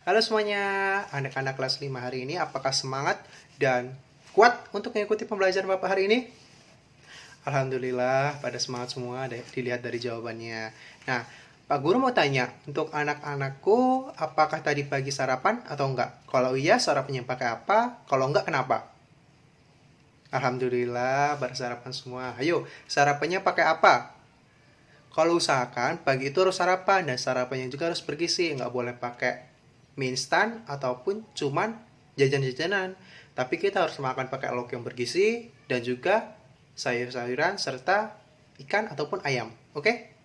Halo semuanya, anak-anak kelas 5 hari ini apakah semangat dan kuat untuk mengikuti pembelajaran Bapak hari ini? Alhamdulillah pada semangat semua dilihat dari jawabannya. Nah, Pak Guru mau tanya, untuk anak-anakku apakah tadi pagi sarapan atau enggak? Kalau iya, sarapannya pakai apa? Kalau enggak, kenapa? Alhamdulillah bersarapan semua. Ayo, sarapannya pakai apa? Kalau usahakan pagi itu harus sarapan dan sarapannya juga harus bergizi, nggak boleh pakai mie instan ataupun cuman jajan-jajanan. Tapi kita harus makan pakai lauk yang bergizi dan juga sayur-sayuran serta ikan ataupun ayam. Oke?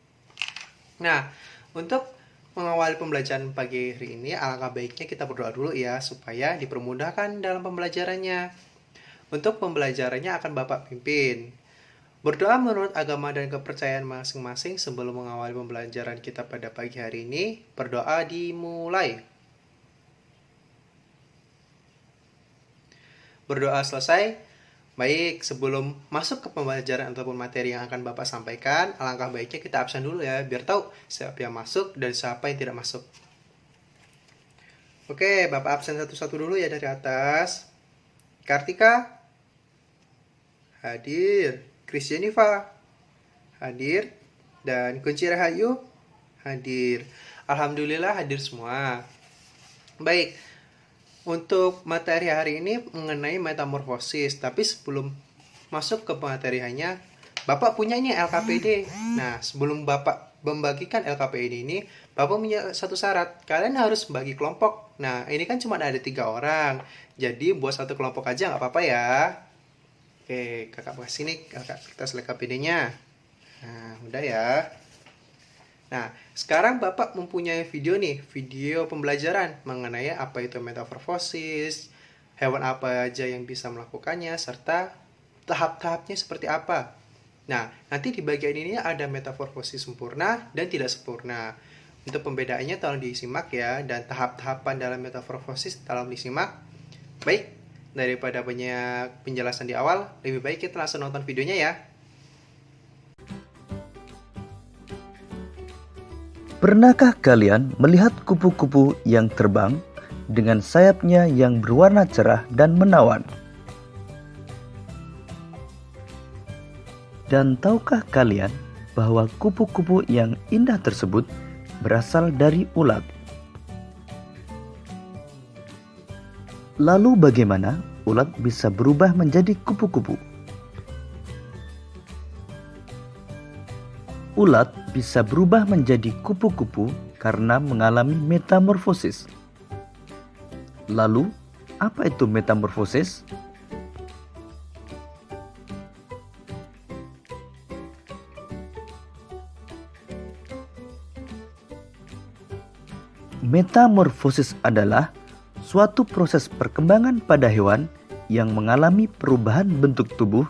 Nah, untuk mengawali pembelajaran pagi hari ini, alangkah baiknya kita berdoa dulu ya supaya dipermudahkan dalam pembelajarannya. Untuk pembelajarannya akan Bapak pimpin. Berdoa menurut agama dan kepercayaan masing-masing sebelum mengawali pembelajaran kita pada pagi hari ini. Berdoa dimulai. Berdoa selesai. Baik, sebelum masuk ke pembelajaran ataupun materi yang akan Bapak sampaikan, alangkah baiknya kita absen dulu ya, biar tahu siapa yang masuk dan siapa yang tidak masuk. Oke, Bapak absen satu-satu dulu ya dari atas. Kartika, hadir. Kristianiva, hadir. Dan Kunci Rahayu, hadir. Alhamdulillah hadir semua. Baik, untuk materi hari ini mengenai metamorfosis. Tapi sebelum masuk ke materinya, Bapak punya ini LKPD. Nah, sebelum Bapak membagikan LKPD ini, Bapak punya satu syarat. Kalian harus bagi kelompok. Nah, ini kan cuma ada 3 orang. Jadi, buat satu kelompok aja nggak apa-apa ya. Oke, kakak kasih nih, kakak kita LKPD-nya. Nah, udah ya. Nah, sekarang Bapak mempunyai video nih, video pembelajaran mengenai apa itu metamorfosis, hewan apa aja yang bisa melakukannya, serta tahap-tahapnya seperti apa. Nah, nanti di bagian ini ada metamorfosis sempurna dan tidak sempurna. Untuk pembedaannya tolong disimak ya, dan tahap-tahapan dalam metamorfosis tolong disimak. Baik, daripada banyak penjelasan di awal, lebih baik kita langsung nonton videonya ya. Pernahkah kalian melihat kupu-kupu yang terbang dengan sayapnya yang berwarna cerah dan menawan? Dan tahukah kalian bahwa kupu-kupu yang indah tersebut berasal dari ulat? Lalu bagaimana ulat bisa berubah menjadi kupu-kupu? Ulat bisa berubah menjadi kupu-kupu karena mengalami metamorfosis. Lalu, apa itu metamorfosis? Metamorfosis adalah suatu proses perkembangan pada hewan yang mengalami perubahan bentuk tubuh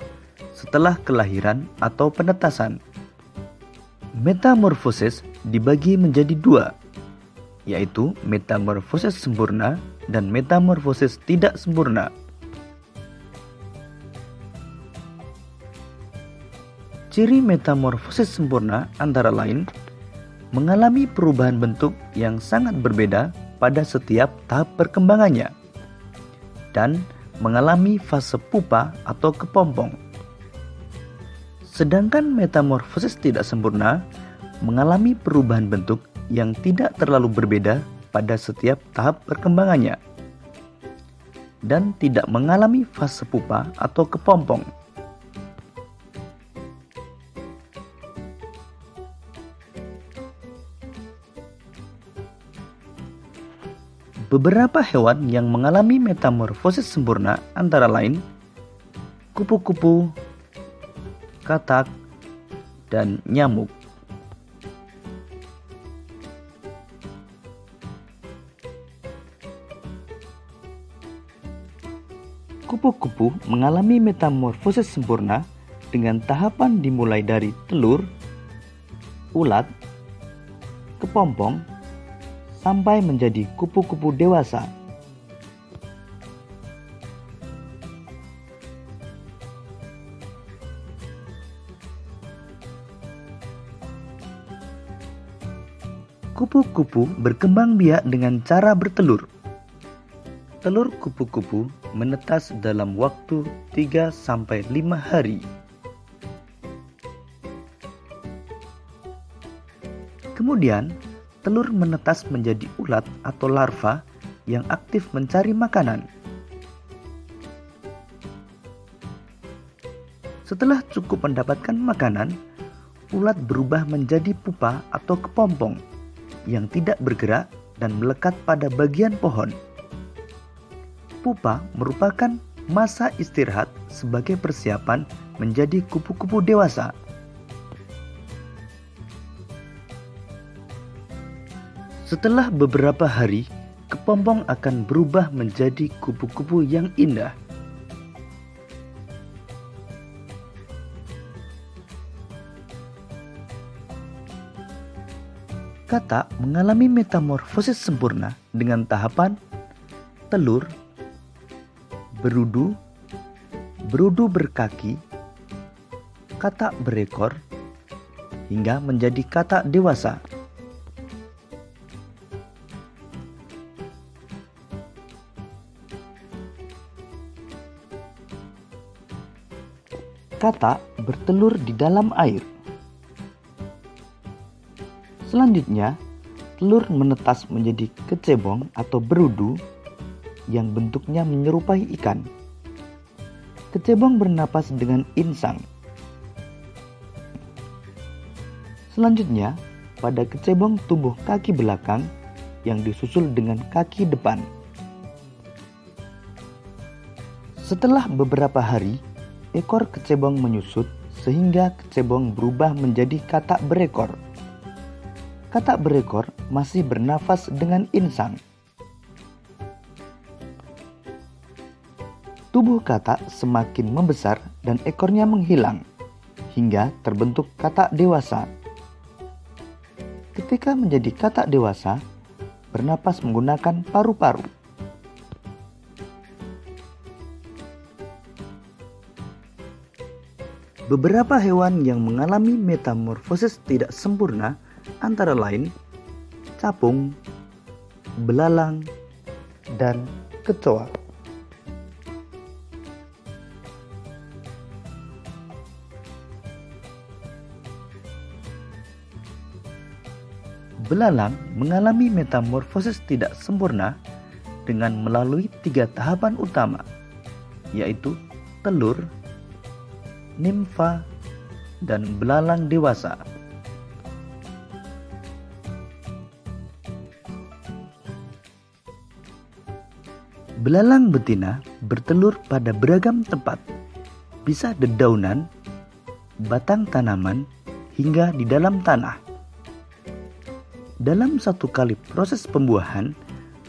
setelah kelahiran atau penetasan. Metamorfosis dibagi menjadi 2, yaitu metamorfosis sempurna dan metamorfosis tidak sempurna. Ciri metamorfosis sempurna antara lain mengalami perubahan bentuk yang sangat berbeda pada setiap tahap perkembangannya dan mengalami fase pupa atau kepompong. Sedangkan metamorfosis tidak sempurna mengalami perubahan bentuk yang tidak terlalu berbeda pada setiap tahap perkembangannya dan tidak mengalami fase pupa atau kepompong. Beberapa hewan yang mengalami metamorfosis sempurna antara lain kupu-kupu, katak, dan nyamuk. Kupu-kupu mengalami metamorfosis sempurna dengan tahapan dimulai dari telur, ulat, kepompong, sampai menjadi kupu-kupu dewasa. Kupu-kupu berkembang biak dengan cara bertelur. Telur kupu-kupu menetas dalam waktu 3-5 hari. Kemudian, telur menetas menjadi ulat atau larva yang aktif mencari makanan. Setelah cukup mendapatkan makanan, ulat berubah menjadi pupa atau kepompong yang tidak bergerak dan melekat pada bagian pohon. Pupa merupakan masa istirahat sebagai persiapan menjadi kupu-kupu dewasa. Setelah beberapa hari, kepompong akan berubah menjadi kupu-kupu yang indah. Katak mengalami metamorfosis sempurna dengan tahapan telur, berudu, berudu berkaki, katak berekor, hingga menjadi katak dewasa. Katak bertelur di dalam air. Selanjutnya, telur menetas menjadi kecebong atau berudu yang bentuknya menyerupai ikan. Kecebong bernapas dengan insang. Selanjutnya, pada kecebong tumbuh kaki belakang yang disusul dengan kaki depan. Setelah beberapa hari, ekor kecebong menyusut sehingga kecebong berubah menjadi katak berekor. Katak berekor masih bernafas dengan insang. Tubuh katak semakin membesar dan ekornya menghilang, hingga terbentuk katak dewasa. Ketika menjadi katak dewasa, bernapas menggunakan paru-paru. Beberapa hewan yang mengalami metamorfosis tidak sempurna antara lain capung, belalang, dan kecoa. Belalang mengalami metamorfosis tidak sempurna dengan melalui 3 tahapan utama, yaitu telur, nimfa, dan belalang dewasa. Belalang betina bertelur pada beragam tempat, bisa dedaunan, batang tanaman, hingga di dalam tanah. Dalam satu kali proses pembuahan,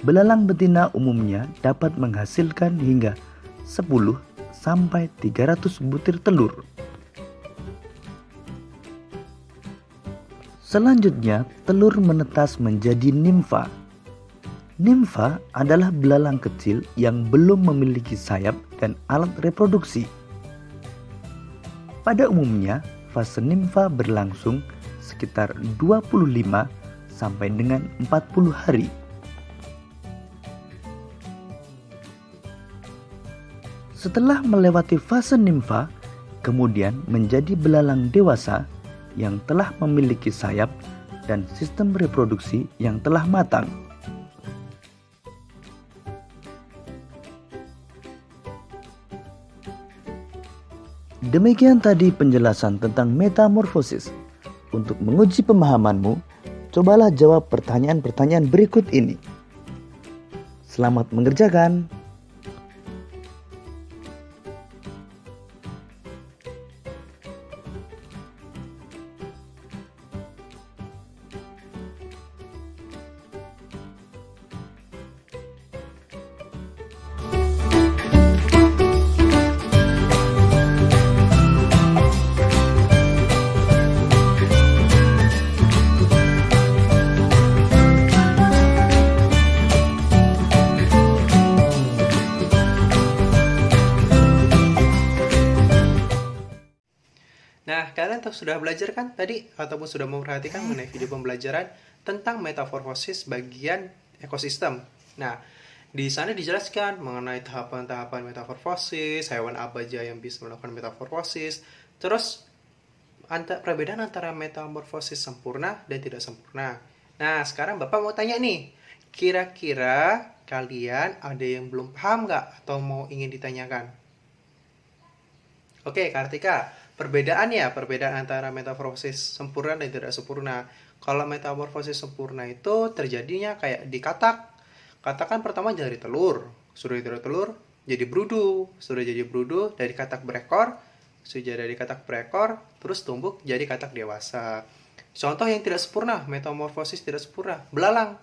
belalang betina umumnya dapat menghasilkan hingga 10-300 butir telur. Selanjutnya, telur menetas menjadi nimfa. Nimfa adalah belalang kecil yang belum memiliki sayap dan alat reproduksi. Pada umumnya, fase nimfa berlangsung sekitar 25 sampai dengan 40 hari. Setelah melewati fase nimfa, kemudian menjadi belalang dewasa yang telah memiliki sayap dan sistem reproduksi yang telah matang. Demikian tadi penjelasan tentang metamorfosis. Untuk menguji pemahamanmu, cobalah jawab pertanyaan-pertanyaan berikut ini. Selamat mengerjakan. Nah, kalian sudah belajar kan tadi ataupun sudah memperhatikan mengenai video pembelajaran tentang metamorfosis bagian ekosistem. Nah, di sana dijelaskan mengenai tahapan-tahapan metamorfosis, hewan apa aja yang bisa melakukan metamorfosis, terus perbedaan antara metamorfosis sempurna dan tidak sempurna. Nah, sekarang Bapak mau tanya nih, kira-kira kalian ada yang belum paham nggak atau mau ingin ditanyakan? Oke, Kartika, perbedaan antara metamorfosis sempurna dan tidak sempurna. Kalau metamorfosis sempurna itu terjadinya kayak di katak. Katak kan pertama dari telur, sudah dari telur jadi berudu, sudah jadi berudu dari katak berekor, sudah dari katak berekor, terus tumbuh jadi katak dewasa. Contoh yang tidak sempurna, metamorfosis tidak sempurna, belalang.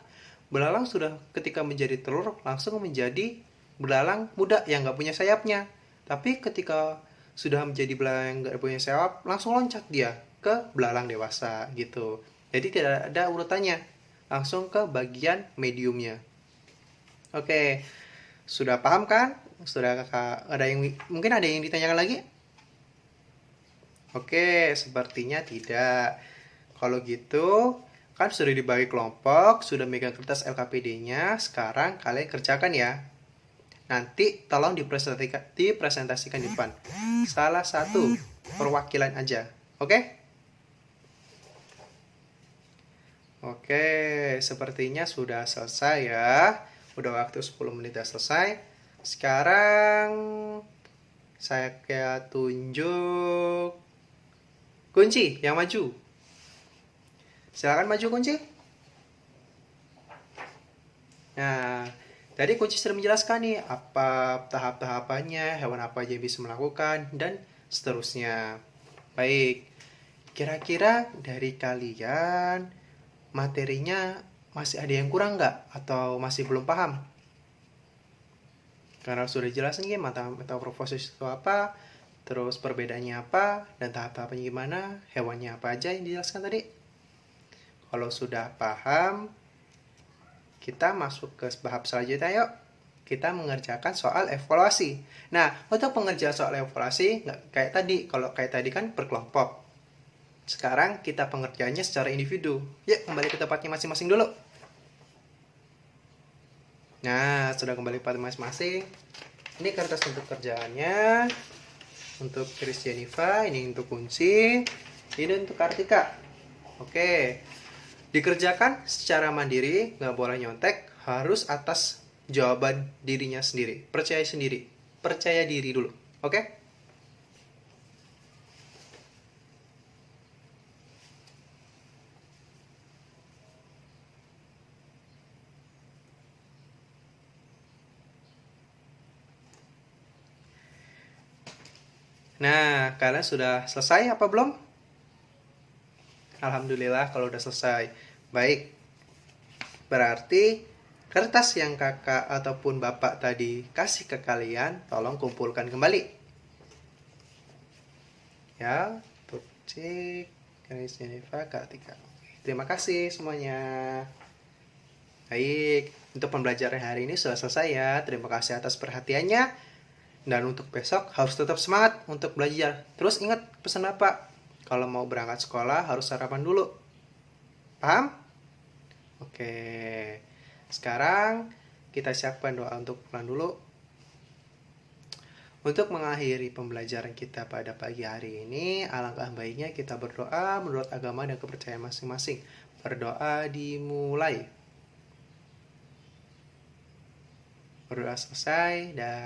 Belalang sudah ketika menjadi telur langsung menjadi belalang muda yang nggak punya sayapnya. Tapi ketika sudah menjadi belalang yang nggak punya sayap, langsung loncat dia ke belalang dewasa gitu. Jadi tidak ada urutannya, langsung ke bagian mediumnya. Oke, sudah paham kan? Sudah kakak mungkin ada yang ditanyakan lagi? Oke, sepertinya tidak. Kalau gitu, kan sudah dibagi kelompok, sudah megang kertas LKPD-nya, sekarang kalian kerjakan ya. Nanti tolong dipresentasikan di depan. Salah satu perwakilan aja, oke? Oke, sepertinya sudah selesai ya. Udah waktu 10 menit udah selesai. Sekarang saya tunjuk kunci yang maju. Silakan maju kunci. Nah, tadi kunci sudah menjelaskan nih apa tahap-tahapannya, hewan apa aja yang bisa melakukan, dan seterusnya. Baik, kira-kira dari kalian materinya masih ada yang kurang nggak? Atau masih belum paham? Karena sudah jelasin nih metamorfosis itu apa, terus perbedaannya apa, dan tahap-tahapnya gimana, hewannya apa aja yang dijelaskan tadi. Kalau sudah paham, kita masuk ke tahap selanjutnya yuk. Kita mengerjakan soal evaluasi. Nah, untuk pengerjaan soal evaluasi, nggak kayak tadi. Kalau kayak tadi kan berkelompok. Sekarang kita pengerjaannya secara individu. Yuk, kembali ke tempatnya masing-masing dulu. Nah, sudah kembali ke tempat masing-masing. Ini kertas untuk kerjaannya. Untuk Christianiva, ini untuk kunci. Ini untuk Kartika. Oke. Dikerjakan secara mandiri, nggak boleh nyontek, harus atas jawaban dirinya sendiri. Percaya sendiri. Percaya diri dulu. Oke? Nah, kalian sudah selesai apa belum? Alhamdulillah kalau udah selesai. Baik. Berarti kertas yang kakak ataupun bapak tadi kasih ke kalian, tolong kumpulkan kembali. Ya, untuk cek Garis Jennifer Kartika. Terima kasih semuanya. Baik, untuk pembelajaran hari ini sudah selesai ya. Terima kasih atas perhatiannya. Dan untuk besok harus tetap semangat untuk belajar. Terus ingat pesan bapak, kalau mau berangkat sekolah harus sarapan dulu. Paham? Oke. Sekarang kita siapkan doa untuk pulang dulu. Untuk mengakhiri pembelajaran kita pada pagi hari ini, alangkah baiknya kita berdoa menurut agama dan kepercayaan masing-masing. Berdoa dimulai. Berdoa selesai dan